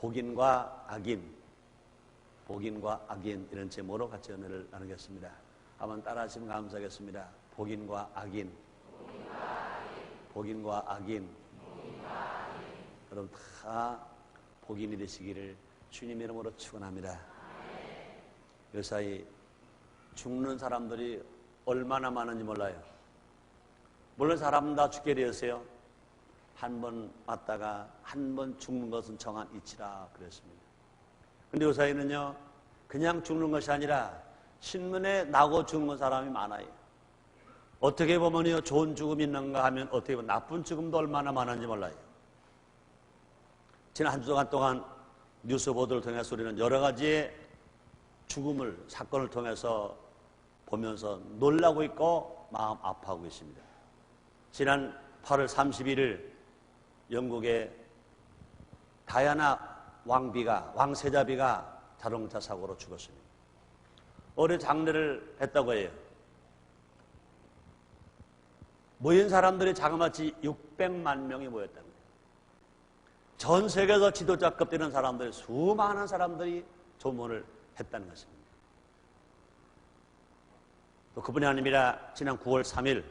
복인과 악인, 복인과 악인 이런 제목으로 같이 은혜를 나누겠습니다. 한번 따라하시면 감사하겠습니다. 복인과 악인, 복인과 악인. 여러분 다 복인이 되시기를 주님 이름으로 축원합니다. 요사이 죽는 사람들이 얼마나 많은지 몰라요. 물론 사람 다 죽게 되었어요. 한 번 왔다가 한 번 죽는 것은 정한 이치라 그랬습니다. 근데 요사이는요, 그냥 죽는 것이 아니라 신문에 나고 죽는 사람이 많아요. 어떻게 보면요, 좋은 죽음이 있는가 하면 어떻게 보면 나쁜 죽음도 얼마나 많은지 몰라요. 지난 한 주 동안 뉴스 보도를 통해서 우리는 여러 가지의 죽음을, 사건을 통해서 보면서 놀라고 있고 마음 아파하고 있습니다. 지난 8월 31일 영국의 다이아나 왕세자비가 자동차 사고로 죽었습니다. 어제 장례를 했다고 해요. 모인 사람들이 자그마치 600만 명이 모였다는 거예요. 전 세계에서 지도자급 되는 사람들이, 수많은 사람들이 조문을 했다는 것입니다. 또 그뿐이 아니라 지난 9월 3일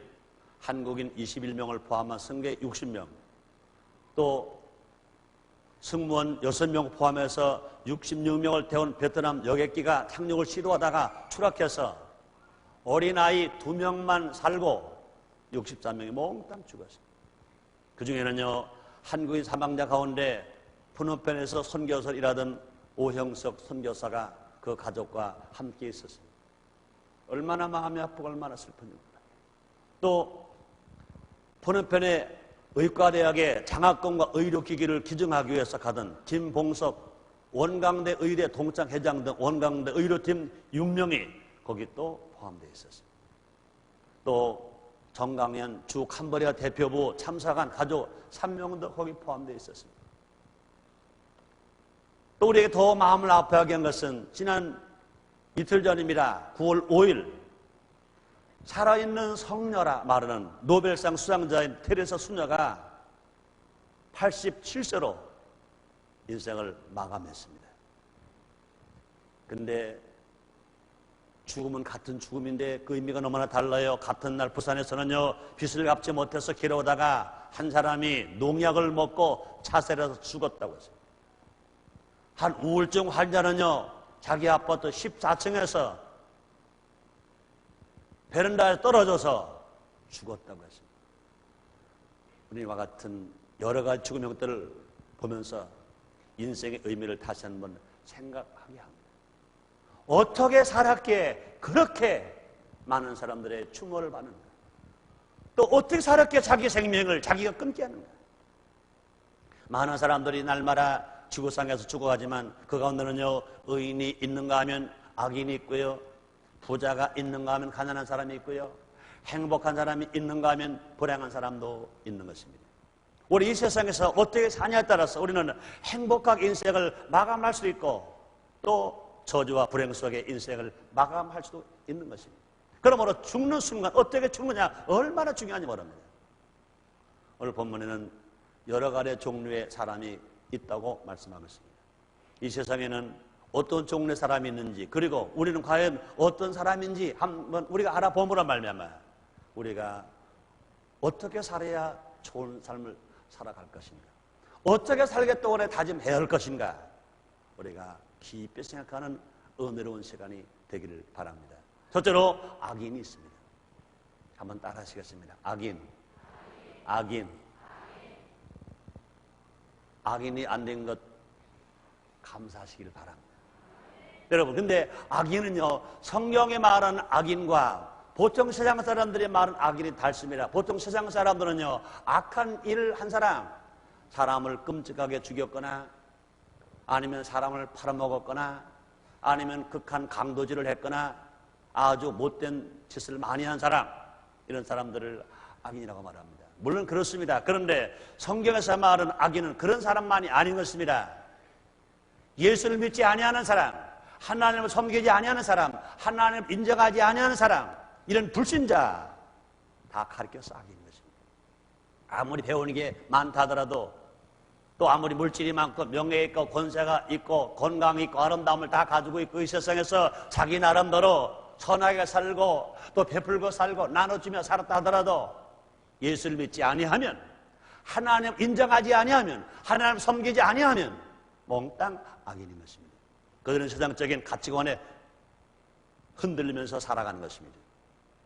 한국인 21명을 포함한 승객 60명, 또 승무원 6명 포함해서 66명을 태운 베트남 여객기가 착륙을 시도하다가 추락해서 어린아이 2명만 살고 63명이 몽땅 죽었습니다. 그 중에는요, 한국인 사망자 가운데 푸놈펜에서 선교사를 일하던 오형석 선교사가 그 가족과 함께 있었습니다. 얼마나 마음이 아프고 얼마나 슬픈지 몰라요. 또 푸놈펜의 의과대학의 장학금과 의료기기를 기증하기 위해서 가던 김봉석 원광대 의대 동창 회장 등 원광대 의료팀 6명이 거기 또 포함되어 있었습니다. 또 정강현 주 캄보디아 대표부 참사관 가족 3명도 거기 포함되어 있었습니다. 또 우리에게 더 마음을 아파하게 한 것은 지난 이틀 전입니다. 9월 5일 살아있는 성녀라 말하는 노벨상 수상자인 테레사 수녀가 87세로 인생을 마감했습니다. 그런데 죽음은 같은 죽음인데 그 의미가 너무나 달라요. 같은 날 부산에서는요, 빚을 갚지 못해서 길어오다가 한 사람이 농약을 먹고 자살해서 죽었다고 했어요. 한 우울증 환자는요, 자기 아파트 14층에서 베란다에 떨어져서 죽었다고 했습니다. 우리와 같은 여러 가지 죽음의 형태를 보면서 인생의 의미를 다시 한번 생각하게 합니다. 어떻게 살았기에 그렇게 많은 사람들의 추모를 받는가? 또 어떻게 살았기에 자기 생명을 자기가 끊게 하는가? 많은 사람들이 날마다 지구상에서 죽어가지만 그 가운데는요, 의인이 있는가 하면 악인이 있고요, 부자가 있는가 하면 가난한 사람이 있고요, 행복한 사람이 있는가 하면 불행한 사람도 있는 것입니다. 우리 이 세상에서 어떻게 사냐에 따라서 우리는 행복하게 인생을 마감할 수도 있고 또 저주와 불행 속에 인생을 마감할 수도 있는 것입니다. 그러므로 죽는 순간 어떻게 죽느냐 얼마나 중요한지 모릅니다. 오늘 본문에는 여러 가지 종류의 사람이 있다고 말씀하고 있습니다. 이 세상에는 어떤 종류의 사람이 있는지, 그리고 우리는 과연 어떤 사람인지 한번 우리가 알아보므로 말미암아 우리가 어떻게 살아야 좋은 삶을 살아갈 것인가, 어떻게 살겠다고 오래 다짐해야 할 것인가, 우리가 깊이 생각하는 은혜로운 시간이 되기를 바랍니다. 첫째로 악인이 있습니다. 한번 따라 하시겠습니다. 악인이 안 된 것 감사하시기를 바랍니다. 여러분, 근데 악인은요, 성경에 말하는 악인과 보통 세상 사람들이 말하는 악인이 다릅니다. 보통 세상 사람들은요, 악한 일을 한 사람을 끔찍하게 죽였거나 아니면 사람을 팔아먹었거나 아니면 극한 강도질을 했거나 아주 못된 짓을 많이 한 사람, 이런 사람들을 악인이라고 말합니다. 물론 그렇습니다. 그런데 성경에서 말하는 악인은 그런 사람만이 아닌 것입니다. 예수를 믿지 아니하는 사람, 하나님을 섬기지 아니하는 사람, 하나님을 인정하지 아니하는 사람, 이런 불신자 다 가르쳐서 악인 것입니다. 아무리 배우는 게 많다 하더라도 또 아무리 물질이 많고 명예 있고 권세가 있고 건강이 있고 아름다움을 다 가지고 있고 이 세상에서 자기 나름대로 선하게 살고 또 베풀고 살고 나눠주며 살았다 하더라도 예수를 믿지 아니하면, 하나님 인정하지 아니하면, 하나님 섬기지 아니하면 몽땅 악인인 것입니다. 그들은 세상적인 가치관에 흔들리면서 살아가는 것입니다.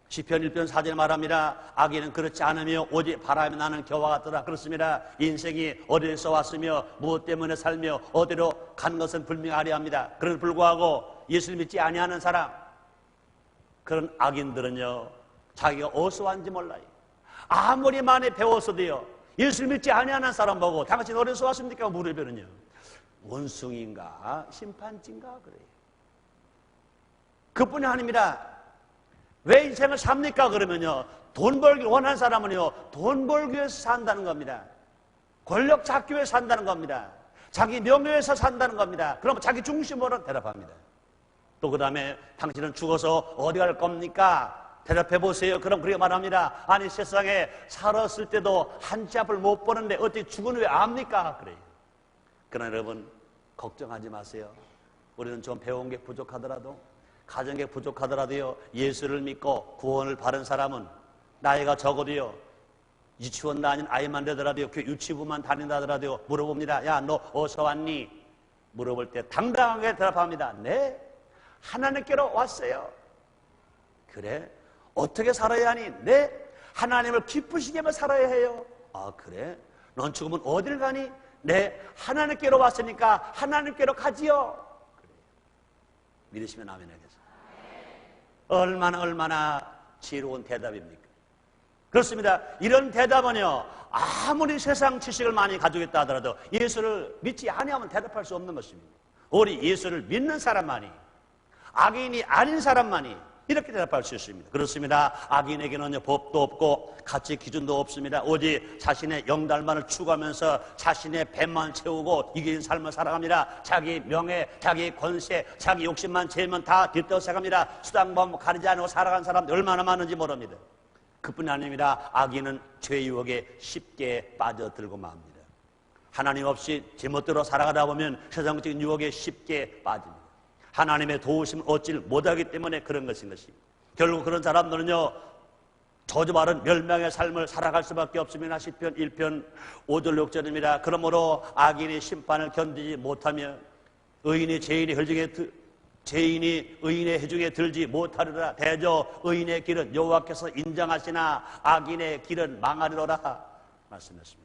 시편 1편 4절에 말합니다. 악인은 그렇지 않으며 오직 바람이 나는 겨와 같더라. 그렇습니다. 인생이 어디에서 왔으며 무엇 때문에 살며 어디로 간 것은 분명하리 합니다. 그럼에도 불구하고 예수를 믿지 아니하는 사람, 그런 악인들은요, 자기가 어디서 왔는지 몰라요. 아무리 많이 배웠어도요, 예수를 믿지 아니하는 사람 보고 당신 어디서 왔습니까? 물으면요, 원숭이인가 심판진가 그래요. 그뿐이 아닙니다. 왜 인생을 삽니까? 그러면요, 돈 벌기 원하는 사람은요, 돈 벌기 위해서 산다는 겁니다. 권력 잡기 위해서 산다는 겁니다. 자기 명예에서 산다는 겁니다. 그러면 자기 중심으로 대답합니다. 또 그 다음에 당신은 죽어서 어디 갈 겁니까? 대답해 보세요. 그럼 그렇게 말합니다. 아니, 세상에 살았을 때도 한 치 앞을 못 보는데 어떻게 죽은 후에 압니까? 그래요. 그러나 여러분, 걱정하지 마세요. 우리는 좀 배운 게 부족하더라도, 가진 게 부족하더라도요, 예수를 믿고 구원을 받은 사람은 나이가 적어도요, 유치원 다닌 아이만 되더라도요, 그 유치부만 다닌다 하더라도요, 물어봅니다. 야, 너 어디서 왔니? 물어볼 때 당당하게 대답합니다. 네, 하나님께로 왔어요. 그래? 어떻게 살아야 하니? 네, 하나님을 기쁘시게 하며 살아야 해요. 아, 그래? 넌 죽으면 어딜 가니? 네, 하나님께로 왔으니까 하나님께로 가지요. 그래. 믿으시면 아멘 하겠습니다. 얼마나 지혜로운 대답입니까? 그렇습니다. 이런 대답은요, 아무리 세상 지식을 많이 가지고 있다 하더라도 예수를 믿지 아니하면 대답할 수 없는 것입니다. 우리 예수를 믿는 사람만이, 악인이 아닌 사람만이 이렇게 대답할 수 있습니다. 그렇습니다. 악인에게는요, 법도 없고 가치 기준도 없습니다. 오직 자신의 영달만을 추구하면서 자신의 배만 채우고 이긴 삶을 살아갑니다. 자기 명예, 자기 권세, 자기 욕심만 채우면 다 뒷떠 생각합니다. 수당범 가리지 않고 살아간 사람들 얼마나 많은지 모릅니다. 그뿐이 아닙니다. 악인은 죄 유혹에 쉽게 빠져들고 맙니다. 하나님 없이 제멋대로 살아가다 보면 세상적인 유혹에 쉽게 빠집니다. 하나님의 도우심을 얻지를 못하기 때문에 그런 것인 것입니다. 결국 그런 사람들은요, 저주받은 멸망의 삶을 살아갈 수밖에 없습니다. 시편 1편 5절 6절입니다. 그러므로 악인이 심판을 견디지 못하며 의인이 의인의 해중에 들지 못하리라. 대저 의인의 길은 여호와께서 인정하시나 악인의 길은 망하리로라 말씀했습니다.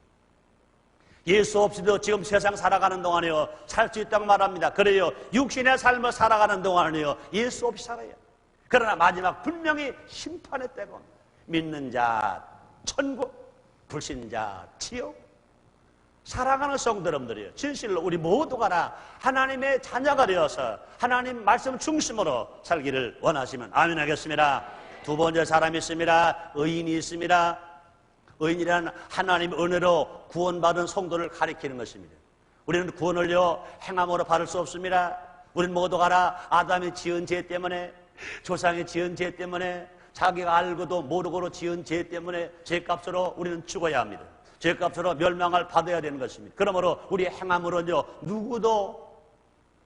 예수 없이도 지금 세상 살아가는 동안에요, 살 수 있다고 말합니다. 그래요, 육신의 삶을 살아가는 동안에요, 예수 없이 살아요. 그러나 마지막 분명히 심판의 때가 옵니다. 믿는 자 천국, 불신자 지옥. 사랑하는 성도 여러분들이요, 진실로 우리 모두가 하나님의 자녀가 되어서 하나님 말씀 중심으로 살기를 원하시면 아멘 하겠습니다. 두 번째 사람이 있습니다. 의인이 있습니다. 의인이란 하나님의 은혜로 구원받은 성도를 가리키는 것입니다. 우리는 구원을요, 행함으로 받을 수 없습니다. 우리는 모두가 아담이 지은 죄 때문에, 조상이 지은 죄 때문에, 자기가 알고도 모르고로 지은 죄 때문에 죄값으로 우리는 죽어야 합니다. 죄값으로 멸망을 받아야 되는 것입니다. 그러므로 우리 행함으로는요, 누구도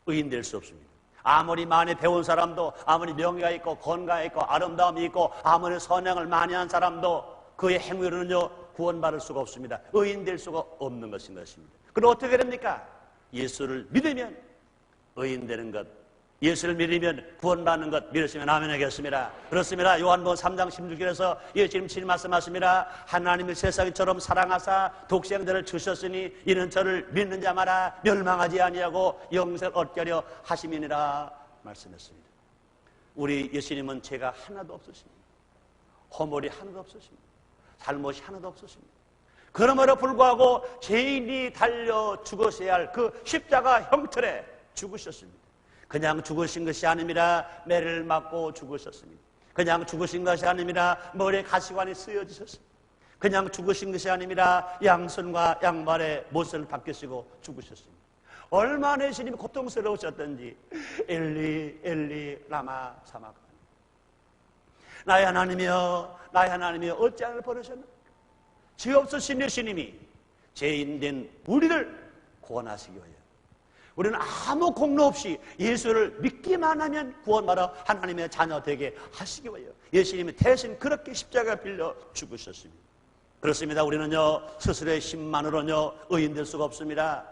의인 될 수 없습니다. 아무리 많이 배운 사람도, 아무리 명예가 있고 건강이 있고 아름다움이 있고 아무리 선행을 많이 한 사람도 그의 행위로는요, 구원받을 수가 없습니다. 의인 될 수가 없는 것인 것입니다. 그럼 어떻게 됩니까? 예수를 믿으면 의인 되는 것, 예수를 믿으면 구원받는 것 믿으시면 아멘 하겠습니다. 그렇습니다. 요한복음 3장 16절에서 예수님 말씀하십니다. 하나님이 세상처럼 사랑하사 독생자를 주셨으니 이는 저를 믿는 자마다 멸망하지 아니하고 영생을 얻게 하려 하심이니라 말씀했습니다. 우리 예수님은 죄가 하나도 없으십니다. 허물이 하나도 없으십니다. 잘못이 하나도 없으십니다. 그러므로 불구하고 죄인이 달려 죽으셔야 할 그 십자가 형틀에 죽으셨습니다. 그냥 죽으신 것이 아닙니다. 매를 맞고 죽으셨습니다. 그냥 죽으신 것이 아닙니다. 머리에 가시관이 쓰여지셨습니다. 그냥 죽으신 것이 아닙니다. 양손과 양발에 못을 박히시고 죽으셨습니다. 얼마나 예수님이 고통스러우셨던지. 엘리 엘리 라마 사마가니, 나의 하나님이여 나의 하나님이여 어찌 나를 버리셨나. 죄 없으신 예수님이 죄인된 우리를 구원하시기 위하여. 우리는 아무 공로 없이 예수를 믿기만 하면 구원받아 하나님의 자녀 되게 하시기 위하여 예수님이 대신 그렇게 십자가 빌려 죽으셨습니다. 그렇습니다. 우리는요 스스로의 힘만으로는요 의인 될 수가 없습니다.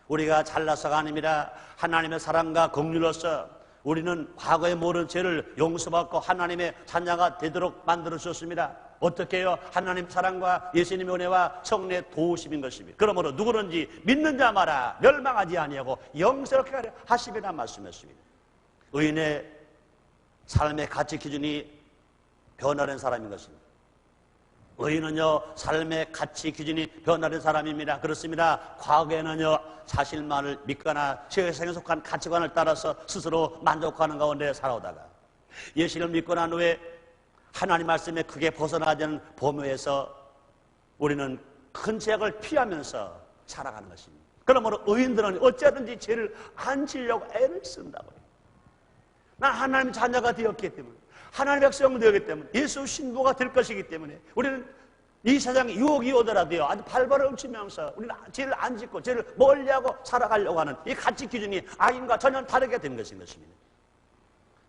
우리가 잘나서가 아닙니다. 하나님의 사랑과 긍휼로서 우리는 과거에 모른 죄를 용서받고 하나님의 자녀가 되도록 만들어 주셨습니다. 어떻게 해요? 하나님 사랑과 예수님의 은혜와 성령의 도우심인 것입니다. 그러므로 누구든지 믿는 자마다 멸망하지 아니하고 영생을 하려 하심이라 말씀했습니다. 의인의 삶의 가치 기준이 변화된 사람인 것입니다. 의인은요 삶의 가치 기준이 변화된 사람입니다. 그렇습니다. 과거에는요 사실만을 믿거나 세상에 속한 가치관을 따라서 스스로 만족하는 가운데 살아오다가 예수를 믿고 난 후에 하나님 말씀에 크게 벗어나지 않은 범위에서 우리는 큰 죄악을 피하면서 살아가는 것입니다. 그러므로 의인들은 어찌하든지 죄를 안 지려고 애를 쓴다고요. 난 하나님 자녀가 되었기 때문에, 하나님의 백성 되었기 때문에, 예수 신부가 될 것이기 때문에 우리는 이 세상에 유혹이 오더라도요 아주 발발을 훔치면서 우리는 죄를 안 짓고 죄를 멀리하고 살아가려고 하는 이 가치 기준이 악인과 전혀 다르게 된 것인 것입니다.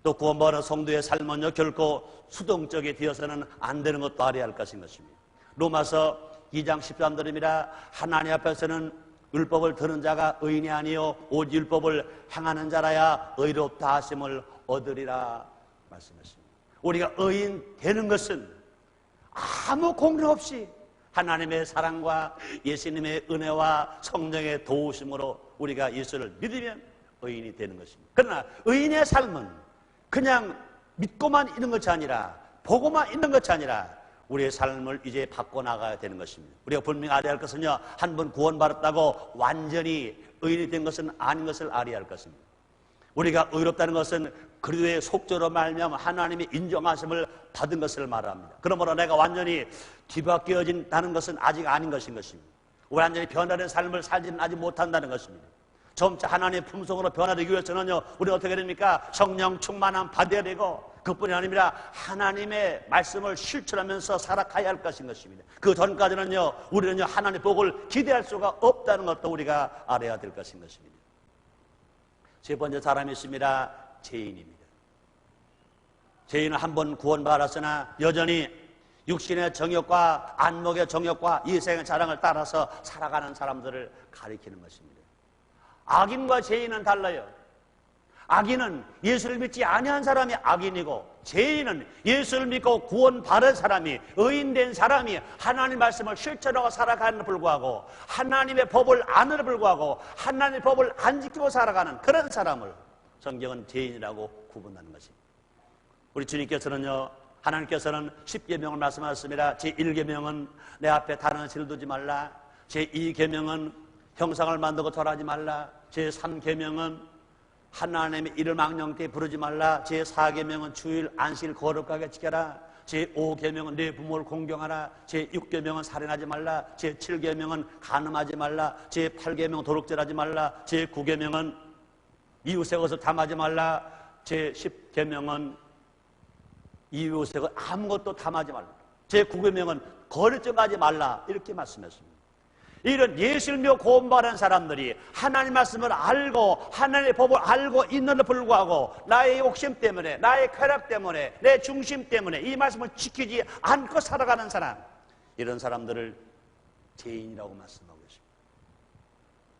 또 구원받은 성도의 삶은요 결코 수동적이 되어서는 안 되는 것도 알아야 할 것인 것입니다. 로마서 2장 13절입니다. 하나님 앞에서는 율법을 들은 자가 의인이 아니요 오직 율법을 행하는 자라야 의롭다 하심을 얻으리라 말씀하십니다. 우리가 의인 되는 것은 아무 공로 없이 하나님의 사랑과 예수님의 은혜와 성령의 도우심으로 우리가 예수를 믿으면 의인이 되는 것입니다. 그러나 의인의 삶은 그냥 믿고만 있는 것이 아니라 보고만 있는 것이 아니라 우리의 삶을 이제 바꿔나가야 되는 것입니다. 우리가 분명히 알아야 할 것은요 한 번 구원받았다고 완전히 의인이 된 것은 아닌 것을 알아야 할 것입니다. 우리가 의롭다는 것은 그리스도의 속죄로 말미암아 하나님의 인정하심을 받은 것을 말합니다. 그러므로 내가 완전히 뒤바뀌어진다는 것은 아직 아닌 것인 것입니다. 완전히 변화된 삶을 살지는 아직 못한다는 것입니다. 점차 하나님의 품성으로 변화되기 위해서는요 우리는 어떻게 됩니까? 성령 충만함 받아야 되고 그뿐이 아닙니다. 하나님의 말씀을 실천하면서 살아가야 할 것인 것입니다. 그 전까지는요 우리는요 하나님의 복을 기대할 수가 없다는 것도 우리가 알아야 될 것인 것입니다. 세 번째 사람이 있습니다. 죄인입니다. 죄인은 한 번 구원받았으나 여전히 육신의 정욕과 안목의 정욕과 이생의 자랑을 따라서 살아가는 사람들을 가리키는 것입니다. 악인과 죄인은 달라요. 악인은 예수를 믿지 아니한 사람이 악인이고 죄인은 예수를 믿고 구원받은 사람이 의인된 사람이 하나님 말씀을 실천하고 살아가는 불구하고 하나님의 법을 안으로 불구하고 하나님의 법을 안 지키고 살아가는 그런 사람을 성경은 죄인이라고 구분하는 것입니다. 우리 주님께서는요 하나님께서는 10계명을 말씀하셨습니다. 제1계명은 내 앞에 다른 신을 두지 말라. 제2계명은 형상을 만들고 절하지 말라. 제3계명은 하나님의 이름 악령되이 부르지 말라. 제4계명은 주일 안식일 거룩하게 지켜라. 제5계명은 내 부모를 공경하라. 제6계명은 살인하지 말라. 제7계명은 간음하지 말라. 제8계명은 도둑질하지 말라. 제9계명은 이웃의 것을 탐하지 말라. 제10계명은 이웃의 것 아무것도 탐하지 말라. 제9계명은 거짓증하지 말라. 이렇게 말씀했습니다. 이런 예수를 믿고 구원받은 사람들이 하나님 말씀을 알고 하나님의 법을 알고 있는데도 불구하고 나의 욕심 때문에 나의 쾌락 때문에 내 중심 때문에 이 말씀을 지키지 않고 살아가는 사람, 이런 사람들을 죄인이라고 말씀하고 있습니다.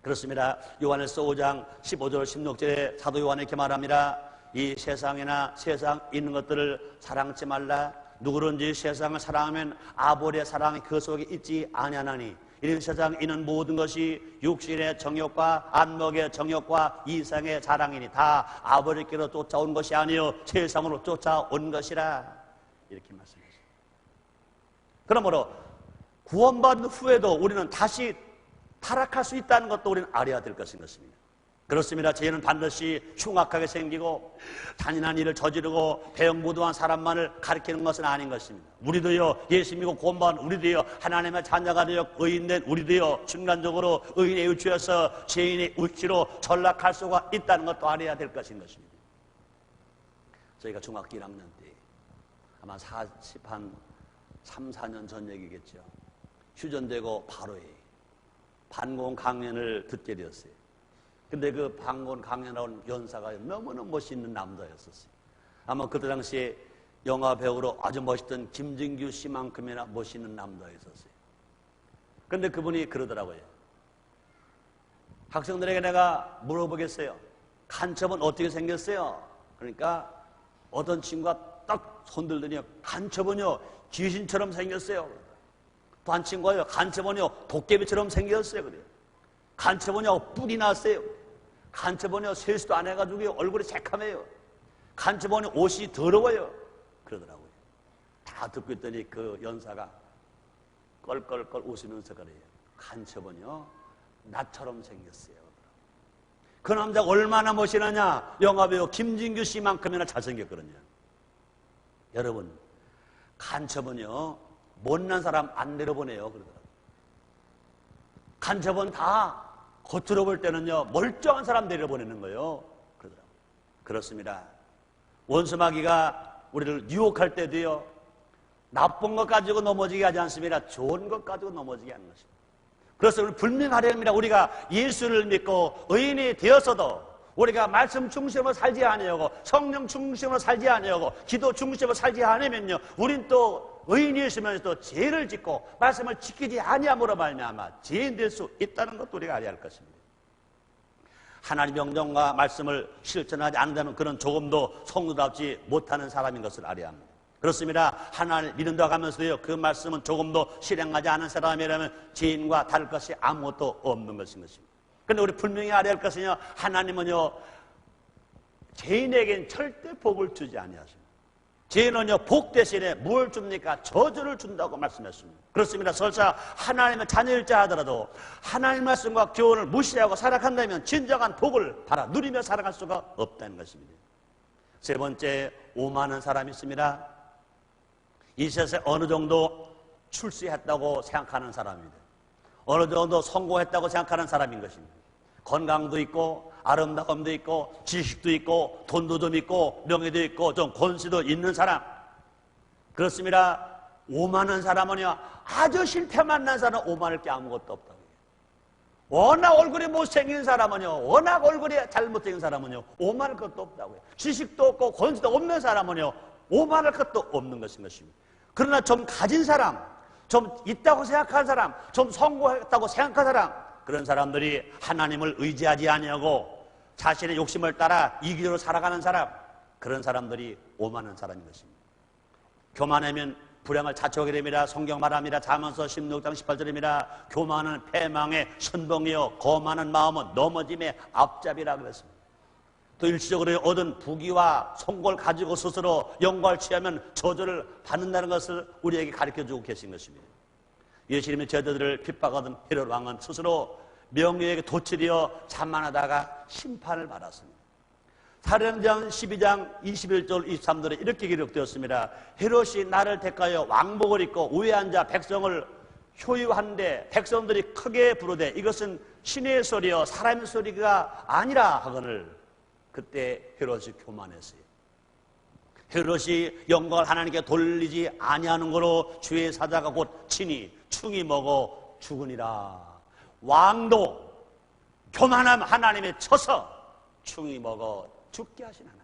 그렇습니다. 요한일서 5장 15절 16절에 사도 요한이 이렇게 말합니다. 이 세상이나 세상 있는 것들을 사랑치 말라. 누구든지 세상을 사랑하면 아버지의 사랑이 그 속에 있지 아니하나니 이런 세상에 있는 모든 것이 육신의 정욕과 안목의 정욕과 이상의 자랑이니 다 아버지께로 쫓아온 것이 아니요 세상으로 쫓아온 것이라. 이렇게 말씀하십니다. 그러므로 구원받은 후에도 우리는 다시 타락할 수 있다는 것도 우리는 알아야 될 것인 것입니다. 그렇습니다. 죄는 반드시 흉악하게 생기고 잔인한 일을 저지르고 배영무도한 사람만을 가리키는 것은 아닌 것입니다. 우리도요 예수 믿고 구원받은 우리도요 하나님의 자녀가 되어 의인된 우리도요 순간적으로 의인의 위치에서 죄인의 위치로 전락할 수가 있다는 것도 알아야 될 것인 것입니다. 저희가 중학교 1학년 때 아마 3, 4년 전 얘기겠죠. 휴전되고 바로에 반공 강연을 듣게 되었어요. 근데 그 반공 강연하는 연사가 너무나 멋있는 남자였었어요. 아마 그때 당시에 영화 배우로 아주 멋있던 김진규 씨만큼이나 멋있는 남자였었어요. 근데 그분이 그러더라고요. 학생들에게 내가 물어보겠어요. 간첩은 어떻게 생겼어요? 그러니까 어떤 친구가 딱 손들더니 간첩은요 귀신처럼 생겼어요. 또 한 친구가요 간첩은요 도깨비처럼 생겼어요. 그래요. 간첩은요 뿔이 났어요. 간첩은요 세수도 안 해가지고 얼굴이 새카매요. 간첩은요 옷이 더러워요. 그러더라고요. 다 듣고 있더니 그 연사가 껄껄껄 웃으면서 그래요. 간첩은요 나처럼 생겼어요. 그 남자가 얼마나 멋있느냐. 영화배우 김진규 씨만큼이나 잘생겼거든요. 여러분, 간첩은요 못난 사람 안 내려보내요. 그러더라고요. 간첩은 다 겉으로 볼 때는요 멀쩡한 사람 내려보내는 거예요. 그러더라고요. 그렇습니다. 원수마귀가 우리를 유혹할 때도요 나쁜 것 가지고 넘어지게 하지 않습니다. 좋은 것 가지고 넘어지게 하는 것입니다. 그래서 우리 분명하려 합니다. 우리가 예수를 믿고 의인이 되어서도 우리가 말씀 중심으로 살지 아니하고 성령 중심으로 살지 아니하고 기도 중심으로 살지 않으면요 우린 또 의인이 있으면서 또 죄를 짓고 말씀을 지키지 아니함으로 말미암아 죄인 될 수 있다는 것도 우리가 알아야 할 것입니다. 하나님 명령과 말씀을 실천하지 않는다면 그는 조금도 성도답지 못하는 사람인 것을 알아야 합니다. 그렇습니다. 하나님을 믿는다고 하면서도요 그 말씀은 조금도 실행하지 않은 사람이라면 죄인과 다를 것이 아무것도 없는 것인 것입니다. 그런데 우리 분명히 알아야 할 것은요 하나님은요 죄인에겐 절대 복을 주지 아니하십니다. 죄인은요 복 대신에 뭘 줍니까? 저주를 준다고 말씀했습니다. 그렇습니다. 설사 하나님의 자녀일자 하더라도 하나님 말씀과 교훈을 무시하고 살아간다면 진정한 복을 받아 누리며 살아갈 수가 없다는 것입니다. 세 번째, 오만한 사람이 있습니다. 이 세상에 어느 정도 출세했다고 생각하는 사람입니다. 어느 정도 성공했다고 생각하는 사람인 것입니다. 건강도 있고 아름다움도 있고 지식도 있고 돈도 좀 있고 명예도 있고 좀 권세도 있는 사람. 그렇습니다. 오만한 사람은요 아주 실패만 난 사람은 오만할 게 아무것도 없다고. 워낙 얼굴이 못생긴 사람은요 워낙 얼굴이 잘못생긴 사람은요 오만할 것도 없다고요. 지식도 없고 권세도 없는 사람은요 오만할 것도 없는 것인 것입니다. 그러나 좀 가진 사람, 좀 있다고 생각한 사람, 좀 성공했다고 생각한 사람, 그런 사람들이 하나님을 의지하지 아니하고 자신의 욕심을 따라 이기적으로 살아가는 사람, 그런 사람들이 오만한 사람인 것입니다. 교만하면 불행을 자초하게 됩니다. 성경 말합니다. 잠언서 16장 18절입니다. 교만은 패망의 선봉이요 거만한 마음은 넘어짐의 앞잡이라 그랬습니다. 또 일시적으로 얻은 부귀와 성공을 가지고 스스로 영광을 취하면 저주를 받는다는 것을 우리에게 가르쳐주고 계신 것입니다. 예수님의 제자들을 핍박하던 헤롯 왕은 스스로 명예에게 도취되어 자만하다가 심판을 받았습니다. 사도행전 12장 21절 23절에 이렇게 기록되었습니다. 헤롯이 나를 택하여 왕복을 입고 위에 앉아 백성을 효유한데 백성들이 크게 부르되 이것은 신의 소리여 사람의 소리가 아니라 하거늘 그때 헤롯이 교만했어요. 헤롯이 영광을 하나님께 돌리지 아니하는 거로 주의 사자가 곧 친히 충이 먹어 죽으니라. 왕도 교만함 하나님의 쳐서 충이 먹어 죽게 하신 하나님.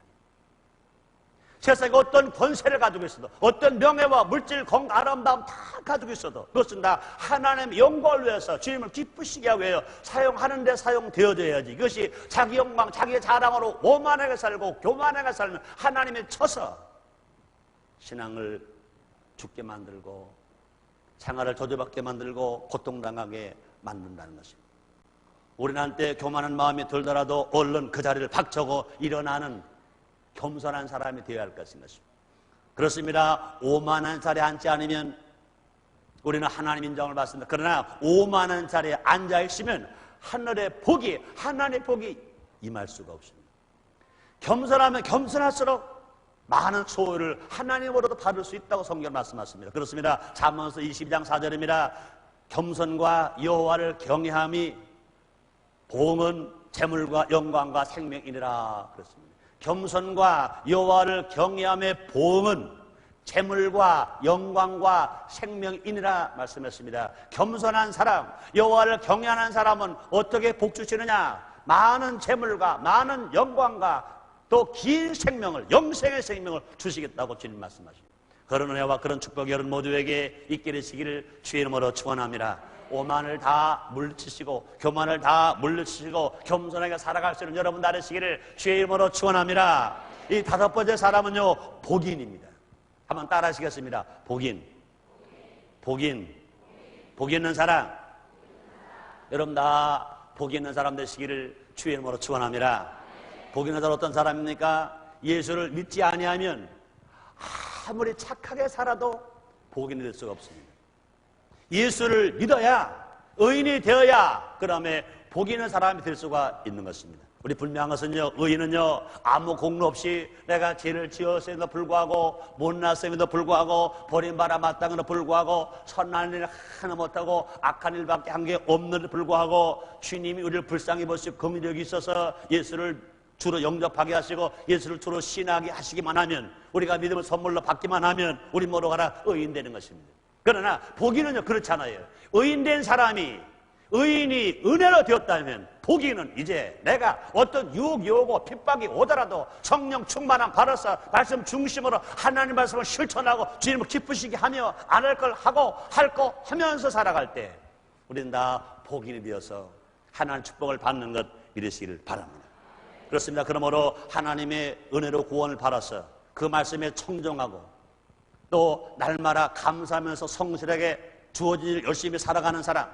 세상에 어떤 권세를 가지고 있어도 어떤 명예와 물질, 건강, 아름다움 다 가지고 있어도 그것은 다 하나님의 영광을 위해서 주님을 기쁘시게 하기 위해 사용하는 데 사용되어져야지. 이것이 자기 영광, 자기의 자랑으로 오만하게 살고 교만하게 살면 하나님의 쳐서 신앙을 죽게 만들고 생활을 저주받게 만들고 고통당하게 만든다는 것입니다. 우리는 한때 교만한 마음이 들더라도 얼른 그 자리를 박차고 일어나는 겸손한 사람이 되어야 할 것인 것입니다. 그렇습니다. 오만한 자리에 앉지 않으면 우리는 하나님 인정을 받습니다. 그러나 오만한 자리에 앉아 있으면 하늘의 복이, 하나님의 복이 임할 수가 없습니다. 겸손하면 겸손할수록 많은 소유를 하나님으로도 받을 수 있다고 성경 말씀하십니다. 그렇습니다. 잠언서 22장 4절입니다. 겸손과 여호와를 경외함이 보응은 재물과 영광과 생명이니라 그렇습니다. 겸손과 여호와를 경외함의 보응은 재물과 영광과 생명이니라 말씀했습니다. 겸손한 사람, 여호와를 경외하는 사람은 어떻게 복 주시느냐? 많은 재물과 많은 영광과 또 긴 생명을, 영생의 생명을 주시겠다고 주님 말씀하십니다. 그런 은혜와 그런 축복이 여러분 모두에게 있게 되시기를 주의 이름으로 축원합니다. 오만을 다 물리치시고 교만을 다 물리치시고 겸손하게 살아갈 수 있는 여러분 나르시기를 주의 이름으로 축원합니다. 이 다섯 번째 사람은요, 복인입니다. 한번 따라 하시겠습니다. 복인. 복 있는 사람. 여러분 다 복 있는 사람 되시기를 주의 이름으로 축원합니다. 복 있는 사람 어떤 사람입니까? 예수를 믿지 아니하면 아무리 착하게 살아도 복인이 될 수가 없습니다. 예수를 믿어야, 의인이 되어야 그 다음에 복 있는 사람이 될 수가 있는 것입니다. 우리 분명한 것은요, 의인은요, 아무 공로 없이 내가 죄를 지었음에도 불구하고, 못났음에도 불구하고, 버림받아 마땅함에도 불구하고, 선한 일을 하나 못하고, 악한 일밖에 한 게 없는데도 불구하고, 주님이 우리를 불쌍히 보시고 긍휼력이 있어서 예수를 주로 영접하게 하시고 예수를 주로 신하게 하시기만 하면, 우리가 믿음을 선물로 받기만 하면 우리 모두가 의인 되는 것입니다. 그러나 복인은요, 그렇잖아요. 의인된 사람이, 의인이 은혜로 되었다면 복인은 이제 내가 어떤 유혹이 오고 핍박이 오더라도 성령 충만함 받아서 말씀 중심으로 하나님 말씀을 실천하고 주님을 기쁘시게 하며 안 할 걸 하고 할 거 하면서 살아갈 때 우리는 다 복인이 되어서 하나님의 축복을 받는 것 이루시기를 바랍니다. 그렇습니다. 그러므로 하나님의 은혜로 구원을 받아서 그 말씀에 청종하고 또 날마다 감사하면서 성실하게 주어진 일 열심히 살아가는 사람,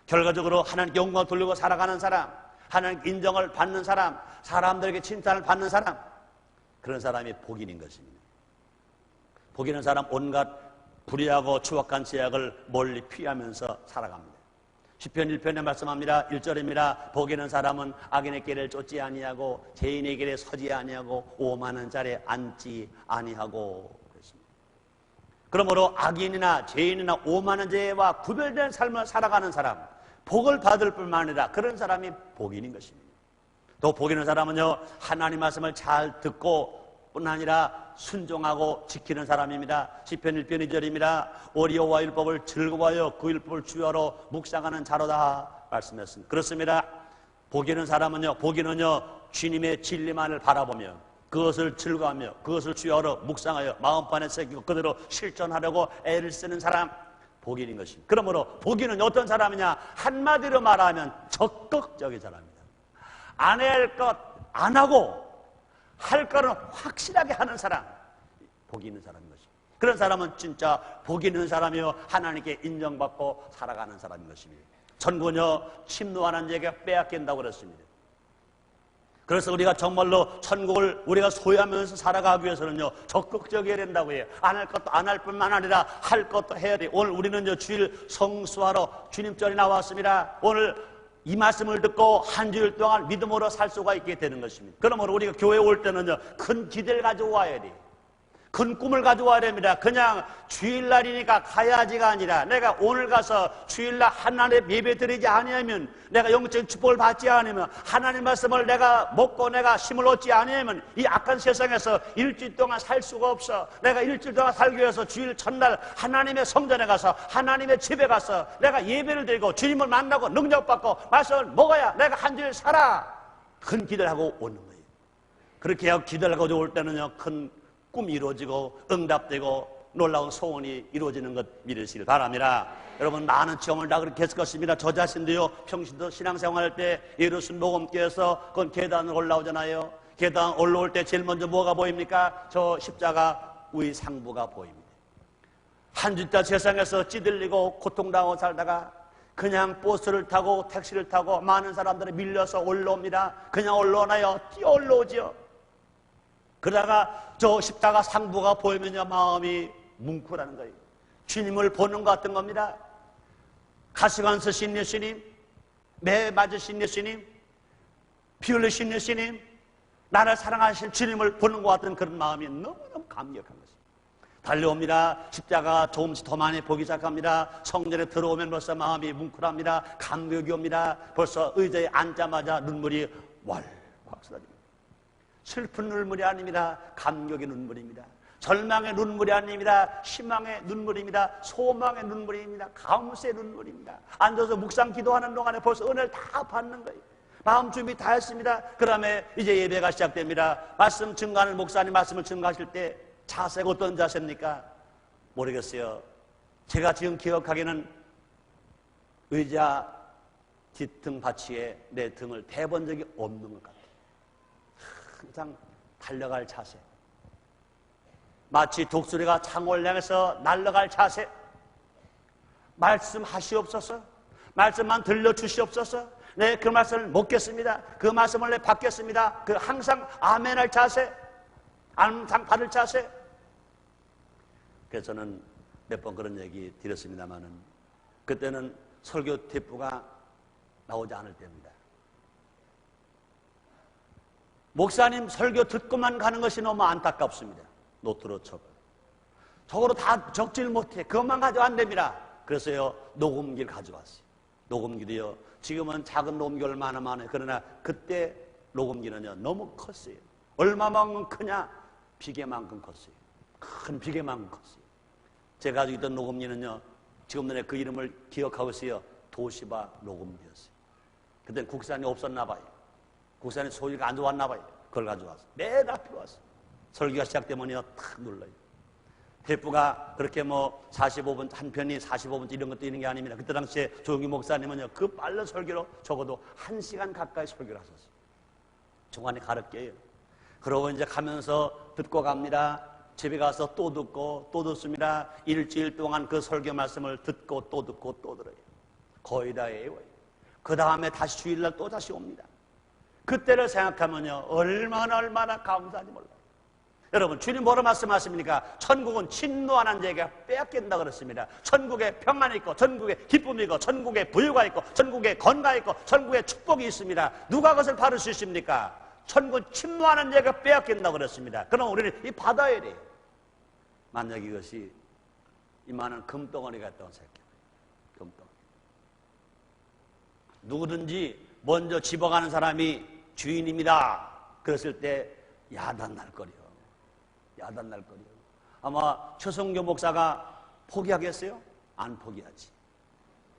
결과적으로 하나님께 영광을 돌리고 살아가는 사람, 하나님께 인정을 받는 사람, 사람들에게 칭찬을 받는 사람, 그런 사람이 복인인 것입니다. 복인은 사람 온갖 불의하고 추악한 죄악을 멀리 피하면서 살아갑니다. 시편 1편에 말씀합니다. 1절입니다. 복이는 사람은 악인의 길을 쫓지 아니하고 죄인의 길에 서지 아니하고 오만한 자리에 앉지 아니하고 그랬습니다. 그러므로 악인이나 죄인이나 오만한 죄와 구별된 삶을 살아가는 사람, 복을 받을 뿐만 아니라 그런 사람이 복인인 것입니다. 또 복이는 사람은요, 하나님 말씀을 잘 듣고 뿐 아니라 순종하고 지키는 사람입니다. 시편 1편 2절입니다. 오리 여호와 율법을 즐거워하여 그 율법을 주야로 묵상하는 자로다 말씀했습니다. 그렇습니다. 복이는 사람은요, 복이는요, 주님의 진리만을 바라보며 그것을 즐거워하며 그것을 주야로 묵상하여 마음판에 새기고 그대로 실천하려고 애를 쓰는 사람, 복인인 것입니다. 그러므로 복인은 어떤 사람이냐? 한마디로 말하면 적극적인 사람입니다. 안 해야 할 것 안 하고 할 거는 확실하게 하는 사람, 복이 있는 사람인 것입니다. 그런 사람은 진짜 복이 있는 사람이요, 하나님께 인정받고 살아가는 사람인 것입니다. 천국은요, 침노하는 자에게 빼앗긴다고 그랬습니다. 그래서 우리가 정말로 천국을 우리가 소유하면서 살아가기 위해서는요, 적극적이어야 된다고 해요. 안 할 것도 안 할 뿐만 아니라 할 것도 해야 돼요. 오늘 우리는 주일 성수하러 주님절에 나왔습니다. 오늘 이 말씀을 듣고 한 주일 동안 믿음으로 살 수가 있게 되는 것입니다. 그러므로 우리가 교회에 올 때는요, 큰 기대를 가지고 와야 돼요. 큰 꿈을 가지고 와야 됩니다. 그냥 주일날이니까 가야지가 아니라 내가 오늘 가서 주일날 하나님 예배 드리지 아니하면, 내가 영적인 축복을 받지 않으면, 하나님 말씀을 내가 먹고 내가 힘을 얻지 아니하면 이 악한 세상에서 일주일 동안 살 수가 없어. 내가 일주일 동안 살기 위해서 주일 첫날 하나님의 성전에 가서 하나님의 집에 가서 내가 예배를 드리고 주님을 만나고 능력받고 말씀을 먹어야 내가 한 주일 살아. 큰 기대를 하고 오는 거예요. 그렇게 하고 기대를 하고 올 때는요, 큰 꿈이 이루어지고 응답되고 놀라운 소원이 이루어지는 것 믿으시길 바랍니다. 여러분, 많은 체험을 다 그렇게 했을 것입니다. 저 자신도요, 평신도 신앙생활할 때 예루살렘 녹음교에서 그건 계단을 올라오잖아요. 계단 올라올 때 제일 먼저 뭐가 보입니까? 저 십자가 의 상부가 보입니다. 한 주째 세상에서 찌들리고 고통당하고 살다가 그냥 버스를 타고 택시를 타고 많은 사람들이 밀려서 올라옵니다. 그냥 올라오나요? 뛰어 올라오지요. 그러다가 저 십자가 상부가 보이면요, 마음이 뭉클하는 거예요. 주님을 보는 것 같은 겁니다. 가시관 쓰신 예수님, 매 맞으신 예수님, 피 흘리신 예수님, 나를 사랑하신 주님을 보는 것 같은 그런 마음이 너무너무 감격한 것입니다. 달려옵니다. 십자가 조금씩 더 많이 보기 시작합니다. 성전에 들어오면 벌써 마음이 뭉클합니다. 감격이 옵니다. 벌써 의자에 앉자마자 눈물이 왈칵 쏟아집니다. 슬픈 눈물이 아닙니다. 감격의 눈물입니다. 절망의 눈물이 아닙니다. 희망의 눈물입니다. 소망의 눈물입니다. 감사의 눈물입니다. 앉아서 묵상 기도하는 동안에 벌써 은혜를 다 받는 거예요. 마음 준비 다 했습니다. 그 다음에 이제 예배가 시작됩니다. 말씀 증거하는 목사님 말씀을 증거하실 때 자세가 어떤 자세입니까? 모르겠어요. 제가 지금 기억하기에는 의자 뒷등 받치에 내 등을 대본 적이 없는 것 같아요. 항상 달려갈 자세. 마치 독수리가 창을 향해서 날아갈 자세. 말씀하시옵소서. 말씀만 들려주시옵소서. 네, 그 말씀을 묻겠습니다. 그 말씀을 내 받겠습니다. 그 항상 아멘할 자세. 항상 받을 자세. 그래서 저는 몇 번 그런 얘기 드렸습니다만은 그때는 설교 뒷부가 나오지 않을 때입니다. 목사님 설교 듣고만 가는 것이 너무 안타깝습니다. 노트로 적어도 다 적질 못해. 그것만 가져도 안 됩니다. 그래서요, 녹음기를 가져왔어요. 녹음기도요, 지금은 작은 녹음기 얼마나 많아요. 그러나 그때 녹음기는요, 너무 컸어요. 얼마만큼 크냐? 비계만큼 컸어요. 큰 비계만큼 컸어요. 제가 가지고 있던 녹음기는요, 지금도 그 이름을 기억하고 있어요. 도시바 녹음기였어요. 그때는 국산이 없었나 봐요. 국산이 소리가 안 좋았나 봐요. 그걸 가져왔어요. 맨 앞에 왔어요. 설교가 시작되면요, 탁 눌러요. 테이프가 그렇게 뭐 45분, 한 편이 45분 이런 것도 있는 게 아닙니다. 그때 당시에 조용기 목사님은요, 그 빠른 설교로 적어도 1시간 가까이 설교를 하셨어요. 중간에 가르쳐요. 그러고 이제 가면서 듣고 갑니다. 집에 가서 또 듣고 또 듣습니다. 일주일 동안 그 설교 말씀을 듣고 또 듣고 또 들어요. 거의 다 외워요. 그 다음에 다시 주일날 또 다시 옵니다. 그때를 생각하면요, 얼마나 감사한지 몰라요. 여러분, 주님 뭐로 말씀하십니까? 천국은 진노하는 자에게 빼앗긴다 그랬습니다. 천국에 평안이 있고, 천국에 기쁨이 있고, 천국에 부유가 있고, 천국에 건강이 있고, 천국에 축복이 있습니다. 누가 그것을 받을 수 있습니까? 천국은 침노하는 자에게 빼앗긴다 그랬습니다. 그럼 우리는 이 받아야 돼요. 만약 이것이 이만한 금덩어리가 있다고 생각해요. 금덩어리. 누구든지 먼저 집어가는 사람이 주인입니다. 그랬을 때 야단날 거리요. 야단날 거리요. 아마 최성교 목사가 포기하겠어요? 안 포기하지.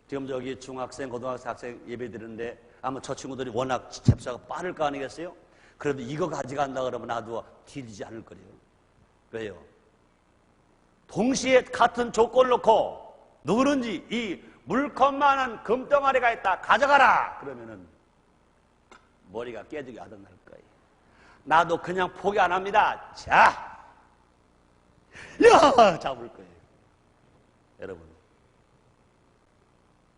지금 저기 중학생, 고등학생, 학생 예배 드리는데 아마 저 친구들이 워낙 잽싸가 빠를 거 아니겠어요? 그래도 이거 가져간다 그러면 나도 뒤지지 않을 거예요. 왜요? 동시에 같은 조건을 놓고 누구든지 이 물컵만한 금덩어리가 있다 가져가라 그러면은 머리가 깨지게 야단날 거예요. 나도 그냥 포기 안 합니다. 자, 야, 잡을 거예요. 여러분,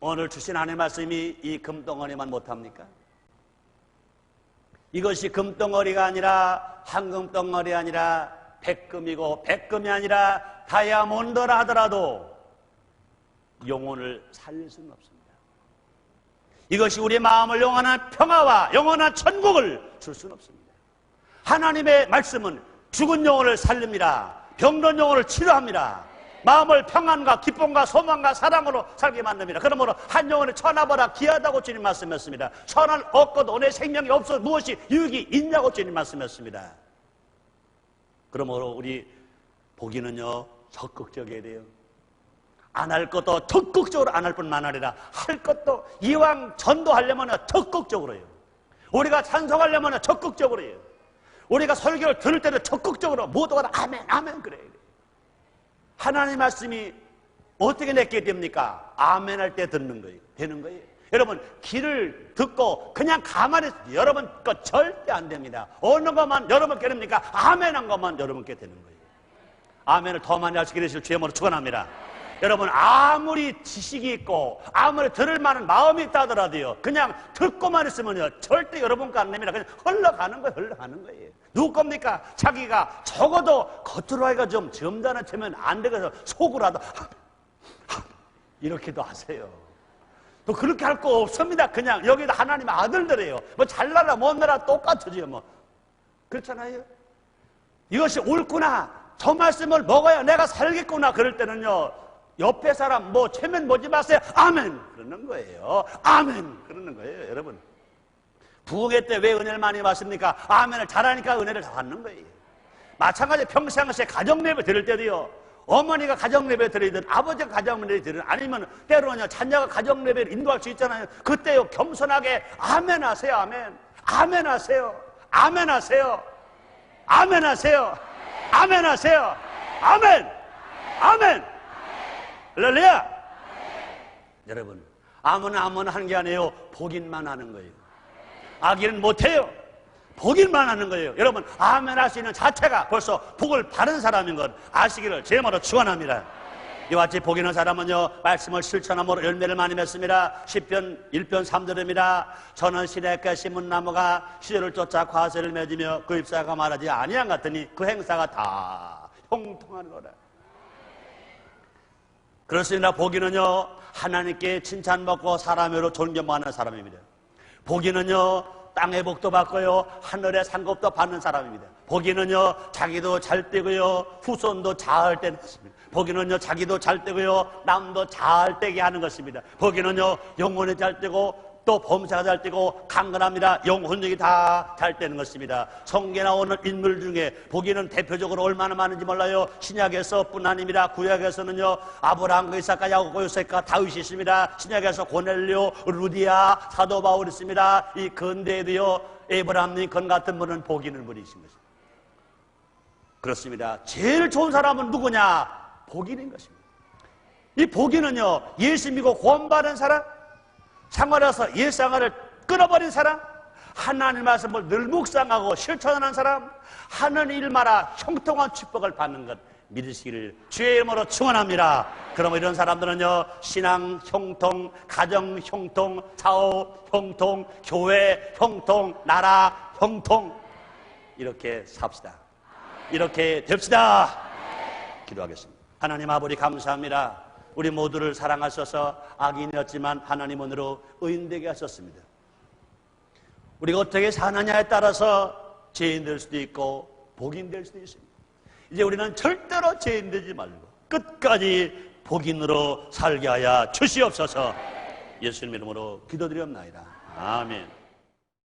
오늘 주신 하나님의 말씀이 이 금덩어리만 못합니까? 이것이 금덩어리가 아니라 황금덩어리 아니라 백금이고 백금이 아니라 다이아몬드라 하더라도 영혼을 살릴 수는 없습니다. 이것이 우리 마음을 영원한 평화와 영원한 천국을 줄 수는 없습니다. 하나님의 말씀은 죽은 영혼을 살립니다. 병든 영혼을 치료합니다. 마음을 평안과 기쁨과 소망과 사랑으로 살게 만듭니다. 그러므로 한 영혼의 천하보다 귀하다고 주님 말씀했습니다. 천하를 얻고도 내 생명이 없어 무엇이 유익이 있냐고 주님 말씀했습니다. 그러므로 우리 보기는요, 적극적이어야 돼요. 안 할 것도 적극적으로 안 할 뿐만 아니라 할 것도 이왕 전도하려면 적극적으로 해요. 우리가 찬송하려면 적극적으로 해요. 우리가 설교를 들을 때도 적극적으로 모두가 다 아멘 아멘 그래요. 하나님의 말씀이 어떻게 내게 됩니까? 아멘 할 때 듣는 거예요. 되는 거예요. 여러분, 귀를 듣고 그냥 가만히 여러분 거 절대 안 됩니다. 어느 것만 여러분께 됩니까? 아멘 한 것만 여러분께 되는 거예요. 아멘을 더 많이 할 수 있기를 주의 이름으로 축원합니다. 여러분, 아무리 지식이 있고 아무리 들을 만한 마음이 있다 하더라도요, 그냥 듣고만 있으면요 절대 여러분 거 안 됩니다. 그냥 흘러가는 거예요. 흘러가는 거예요. 누구 겁니까? 자기가 적어도 겉으로 하기가 좀 점잖아지면 안 되겠어. 속으로라도 이렇게도 하세요. 또 그렇게 할 거 없습니다. 그냥 여기다 하나님의 아들들이에요. 뭐 잘나라 못나라 똑같으지요. 뭐 그렇잖아요. 이것이 옳구나, 저 말씀을 먹어야 내가 살겠구나, 그럴 때는요 옆에 사람 뭐 체면 보지 마세요. 아멘 그러는 거예요. 아멘 그러는 거예요. 여러분, 부흥회 때 왜 은혜를 많이 받습니까? 아멘을 잘하니까 은혜를 다 받는 거예요. 마찬가지 평상시에 가정예배 드릴 때도요, 어머니가 가정예배 드리든 아버지가 가정예배 드리든 아니면 때로는 자녀가 가정예배를 인도할 수 있잖아요. 그때요 겸손하게 아멘 하세요. 아멘. 아멘 하세요. 아멘 하세요. 아멘 하세요. 아멘 하세요. 아멘. 아멘. 할렐루야. 여러분, 아무나 하는 게 아니에요. 복인만 하는 거예요. 아기는 못해요. 복인만 하는 거예요. 여러분, 아멘 할 수 있는 자체가 벌써 복을 받은 사람인 것 아시기를 제모로 축원합니다. 이와 같이 복 있는 사람은요, 말씀을 실천함으로 열매를 많이 맺습니다. 시편 1편 3절입니다. 저는 시냇가 심은 나무가 시절을 쫓아 과실을 맺으며 그 잎사가 말하지 아니한 같으니 그 행사가 다 형통하노라. 그렇습니다. 복이는요, 하나님께 칭찬받고 사람으로 존경받는 사람입니다. 복이는요, 땅의 복도 받고요, 하늘의 상급도 받는 사람입니다. 복이는요, 자기도 잘 되고요, 후손도 잘 되는 것입니다. 복이는요, 자기도 잘 되고요, 남도 잘 되게 하는 것입니다. 복이는요, 영혼이 잘 되고 또 범사가 잘 되고 강건합니다. 영혼력이 다 잘 되는 것입니다. 성경에 나오는 인물 중에 복이는 대표적으로 얼마나 많은지 몰라요. 신약에서뿐 아닙니다. 구약에서는요, 아브라함과 이삭과 야곱과 요셉과 다윗이 있습니다. 신약에서 고넬료, 루디아, 사도 바울이 있습니다. 이 근대에도요, 에브라함 링컨 같은 분은 복 있는 분이신 것입니다. 그렇습니다. 제일 좋은 사람은 누구냐? 복인인 것입니다. 이 복인은요, 예수 믿고 구원받은 사람, 생활에서 일상을 끊어버린 사람, 하나님 말씀을 늘 묵상하고 실천하는 사람, 하는 일마다 형통한 축복을 받는 것 믿으시기를 주의 이름으로 축원합니다. 그러면 이런 사람들은요, 신앙 형통, 가정 형통, 사업 형통, 교회 형통, 나라 형통, 이렇게 삽시다. 이렇게 됩시다. 기도하겠습니다. 하나님 아버지 감사합니다. 우리 모두를 사랑하셔서 악인이었지만 하나님은으로 의인되게 하셨습니다. 우리가 어떻게 사느냐에 따라서 죄인 될 수도 있고 복인 될 수도 있습니다. 이제 우리는 절대로 죄인 되지 말고 끝까지 복인으로 살게 하여 주시옵소서. 예수님 이름으로 기도드리옵나이다. 아멘.